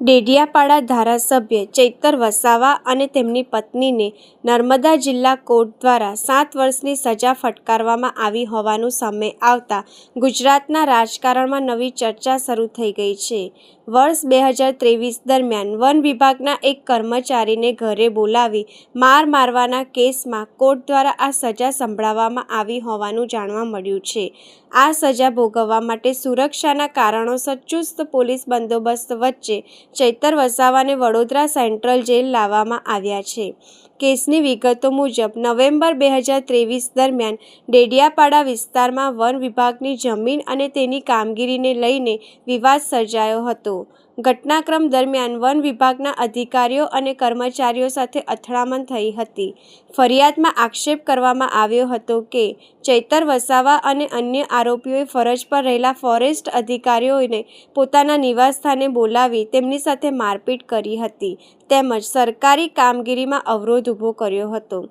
ડેડિયાપાડા ધારાસભ્ય ચૈતર વસાવા અને તેમની પત્નીને નર્મદા જિલ્લા કોર્ટ દ્વારા 7 વર્ષની સજા ફટકારવામાં આવી હોવાનું સામે આવતા ગુજરાતના રાજકારણમાં નવી ચર્ચા શરૂ થઈ ગઈ છે। વર્ષ 2023 દરમિયાન વન વિભાગના એક કર્મચારીને ઘરે બોલાવી માર મારવાના કેસમાં કોર્ટ દ્વારા આ સજા સંભળાવવામાં આવી હોવાનું જાણવા મળ્યું છે। આ સજા ભોગવવા માટે સુરક્ષાના કારણોસર ચુસ્ત પોલીસ બંદોબસ્ત વચ્ચે ચૈતર વસાવાને વડોદરા સેન્ટ્રલ જેલ લાવવામાં આવ્યા છે। કેસની વિગતો મુજબ નવેમ્બર 2023 દરમિયાન ડેડિયાપાડા વિસ્તારમાં વન વિભાગની જમીન અને તેની કામગીરીને લઈને વિવાદ સર્જાયો હતો। ઘટનાક્રમ દરમિયાન વન વિભાગના અધિકારીઓ અને કર્મચારીઓ સાથે અથડામણ થઈ હતી। ફરિયાદમાં આક્ષેપ કરવામાં આવ્યો હતો કે ચૈતર વસાવા અને અન્ય આરોપીઓએ ફરજ પર રહેલા ફોરેસ્ટ અધિકારીઓને પોતાના નિવાસસ્થાને બોલાવી તેમની સાથે મારપીટ કરી હતી તેમજ સરકારી કામગીરીમાં અવરોધ ઊભો કર્યો હતો।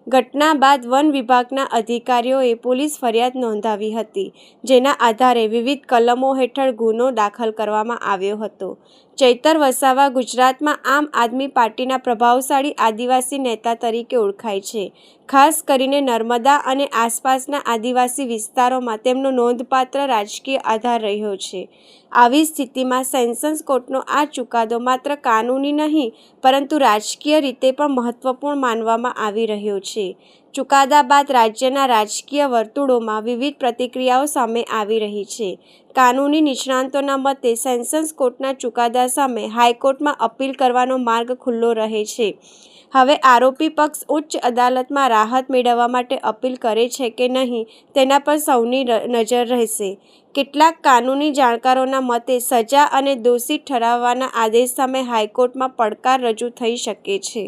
ઘટના બાદ વન વિભાગના અધિકારીઓએ પોલીસ ફરિયાદ નોંધાવી હતી, જેના આધારે વિવિધ કલમો હેઠળ ગુનો દાખલ કરવામાં આવ્યો હતો। ચૈતર વસાવા ગુજરાતમાં આમ આદમી પાર્ટીના પ્રભાવશાળી આદિવાસી નેતા તરીકે ઓળખાય છે। ખાસ કરીને નર્મદા અને આસપાસના આદિવાસી વિસ્તારોમાં તેમનો નોંધપાત્ર રાજકીય આધાર રહ્યો છે। આવી સ્થિતિમાં સેશન્સ કોર્ટનો આ ચુકાદો માત્ર કાનૂની નહીં પરંતુ રાજકીય રીતે પણ મહત્વપૂર્ણ માનવામાં આવી રહ્યો છે। ચુકાદા બાદ રાજ્યના રાજકીય વર્તુળોમાં વિવિધ પ્રતિક્રિયાઓ સામે આવી રહી છે। કાનૂની નિષ્ણાતોના મતે સેશન્સ કોર્ટના ચુકાદા સામે હાઈકોર્ટમાં અપીલ કરવાનો માર્ગ ખુલ્લો રહે છે। હવે આરોપી પક્ષ ઉચ્ચ અદાલતમાં રાહત મેળવવા માટે અપીલ કરે છે કે નહીં તેના પર સૌની નજર રહેશે। કેટલાક કાનૂની જાણકારોના મતે સજા અને દોષિત ઠરાવવાના આદેશ સામે હાઈકોર્ટમાં પડકાર રજૂ થઈ શકે છે।